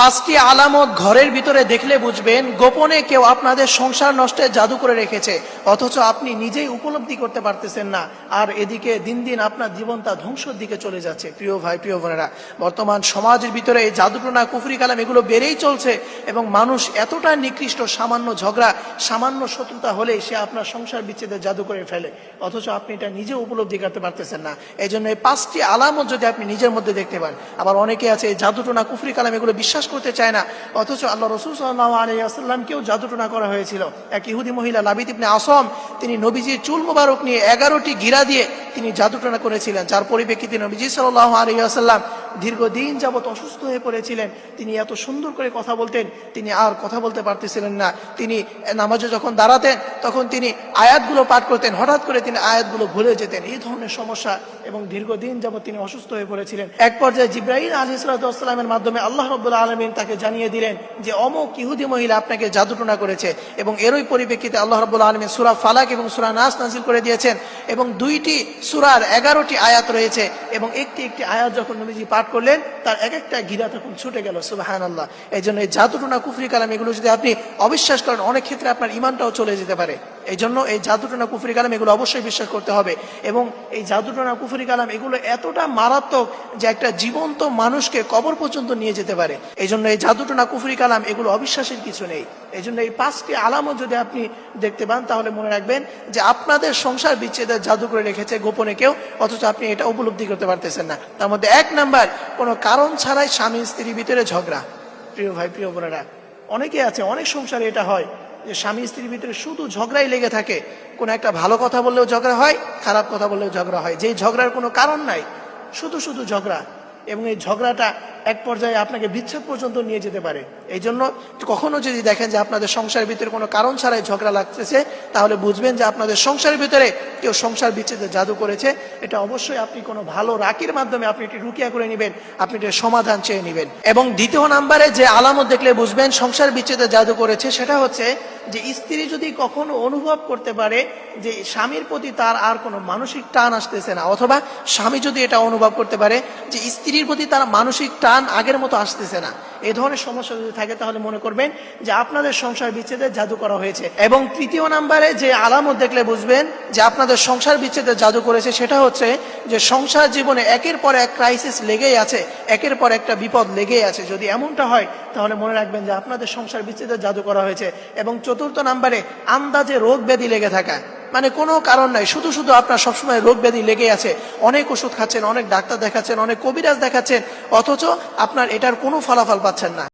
পাঁচটি আলামত ঘরের ভিতরে দেখলে বুঝবেন গোপনে কেউ আপনাদের সংসার নষ্টের জাদু করে রেখেছে, অথচ আপনি নিজেই উপলব্ধি করতে পারতেছেন না। আর এদিকে দিন দিন আপনার জীবনটা ধ্বংসের দিকে চলে যাচ্ছে। প্রিয় ভাই, প্রিয় বোনেরা, বর্তমান সমাজের ভিতরে এই জাদুটোনা, কুফরি কালাম এগুলো বেড়েই চলছে এবং মানুষ এতটা নিকৃষ্ট, সামান্য ঝগড়া, সামান্য শত্রুতা হলেই সে আপনার সংসার বিচ্ছেদের জাদু করে ফেলে, অথচ আপনি এটা নিজে উপলব্ধি করতে পারতেছেন না। এই জন্য এই পাঁচটি আলামত যদি আপনি নিজের মধ্যে দেখতে পান। আবার অনেকে আছে এই জাদুটোনা, কুফরি কালাম এগুলো বিশ্বাস করতে চায় না, অথচ আল্লাহ রাসূল সাল্লাল্লাহু আলাইহি ওয়াসাল্লামকেও জাদুটোনা করা হয়েছিল। এক ইহুদি মহিলা লাবিদ ইবনে আসম, তিনি নবীজির চুল মোবারক নিয়ে 11টি গিরা দিয়ে তিনি জাদুটোনা করেছিলেন, যার পরিপ্রেক্ষিতে নবীজি সাল্লাল্লাহু আলাইহি ওয়াসাল্লাম দীর্ঘদিন যাবত অসুস্থ হয়ে পড়েছিলেন। তিনি এত সুন্দর করে কথা বলতেন, তিনি আর কথা বলতে পারতেছিলেন না। তিনি নামাজে যখন দাঁড়াতেন তখন তিনি আয়াতগুলো পাঠ করতেন, হঠাৎ করে তিনি আয়াতগুলো ভুলে যেতেন। এই ধরনের সমস্যা এবং দীর্ঘদিন যাবত তিনি অসুস্থ হয়ে পড়েছিলেন। এক পর্যায়ে জিবরাইল আলাইহিস সালামের মাধ্যমে আল্লাহ রাব্বুল আলামিন তাকে জানিয়ে দিলেন যে অমুক ইহুদি মহিলা আপনাকে জাদুটোনা করেছে, এবং এরই পরিপ্রেক্ষিতে আল্লাহ রাব্বুল আলামিন সূরা ফালাক এবং সূরা নাস নাযিল করে দিয়েছেন, এবং দুইটি সূরার 11টি আয়াত রয়েছে, এবং একটি একটি আয়াত যখন নবীজি পাঠ করলেন তার এক একটা গিরা তখন ছুটে গেল। সুবহানাল্লাহ। এই জন্য এই জাদুটোনা, কুফরি কালাম এগুলো যদি আপনি অবিশ্বাস করেন, অনেক ক্ষেত্রে আপনার ঈমানটাও চলে যেতে পারে। এই জন্য এই জাদুটোনা, কুফরি কালাম এগুলো অবশ্যই বিশ্বাস করতে হবে। এবং এই জাদুটোনা, কুফরি কালাম এগুলো এতটা মারাত্মক যে একটা জীবন্ত মানুষকে কবর পর্যন্ত নিয়ে যেতে পারে। এই জন্য এই জাদুটোনা, কুফরি কালাম এগুলো অবিশ্বাসের কিছু নেই। এই জন্য এই পাঁচটি আলামত যদি আপনি দেখতে পান, তাহলে মনে রাখবেন যে আপনাদের সংসার বিচ্ছেদের জাদু করে রেখেছে গোপনে কেউ, অথচ আপনি এটা উপলব্ধি করতে পারতেছেন না। তার মধ্যে 1 নাম্বার, কোনো কারণ ছাড়াই স্বামী স্ত্রীর ভিতরে ঝগড়া। প্রিয় ভাই, প্রিয় বোনেরা, অনেকে আছে, অনেক সংসারে এটা হয় যে স্বামী স্ত্রীর ভিতরে শুধু ঝগড়াই লেগে থাকে। কোনো একটা ভালো কথা বললেও ঝগড়া হয়, খারাপ কথা বললেও ঝগড়া হয়, যেই ঝগড়ার কোনো কারণ নাই, শুধু শুধু ঝগড়া। এবং এই ঝগড়াটা এক পর্যায়ে আপনাকে বিচ্ছেদ পর্যন্ত নিয়ে যেতে পারে। এই জন্য কখনো যদি দেখেন যে আপনাদের সংসারের ভিতরে কোনো কারণ ছাড়াই ঝগড়া লাগতেছে, তাহলে বুঝবেন যে আপনাদের সংসারের ভিতরে কেউ সংসার বিচ্ছেদের জাদু করেছে। এটা অবশ্যই আপনি কোনো ভালো রাকির মাধ্যমে আপনি এটি রুকিয়া করে নেবেন, আপনি এটির সমাধান চেয়ে নেবেন। এবং দ্বিতীয় নাম্বারে যে আলামত দেখলে বুঝবেন সংসার বিচ্ছেদের জাদু করেছে, সেটা হচ্ছে যে স্ত্রী যদি কখনো অনুভব করতে পারে যে স্বামীর প্রতি তার আর কোনো মানসিক টান আসতেছে না, অথবা স্বামী যদি এটা অনুভব করতে পারে যে স্ত্রীর প্রতি তার মানসিক টান আগের মতো আসতেছে না, এই ধরনের সমস্যা যদি থাকে, তাহলে মনে করবেন যে আপনাদের সংসার বিচ্ছেদের জাদু করা হয়েছে। এবং তৃতীয় নাম্বারে যে আলামত দেখলে বুঝবেন যে আপনাদের সংসার বিচ্ছেদের জাদু করেছে, সেটা হচ্ছে যে সংসার জীবনে একের পর এক ক্রাইসিস লেগেই আছে, একের পর একটা বিপদ লেগেই আছে। যদি এমনটা হয়, তাহলে মনে রাখবেন যে আপনাদের সংসার বিচ্ছেদের জাদু করা হয়েছে। এবং চতুর্থ নাম্বারে আন্দাজে রোগ ব্যাধি লেগে থাকা, মানে কোনো কারণ নাই, শুধু শুধু আপনার সবসময় রোগ ব্যাধি লেগে আছে, অনেক ওষুধ খাচ্ছেন, অনেক ডাক্তার দেখাচ্ছেন, অনেক কবিরাজ দেখাচ্ছেন, অথচ আপনার এটার কোনো ফলাফল পাচ্ছেন না।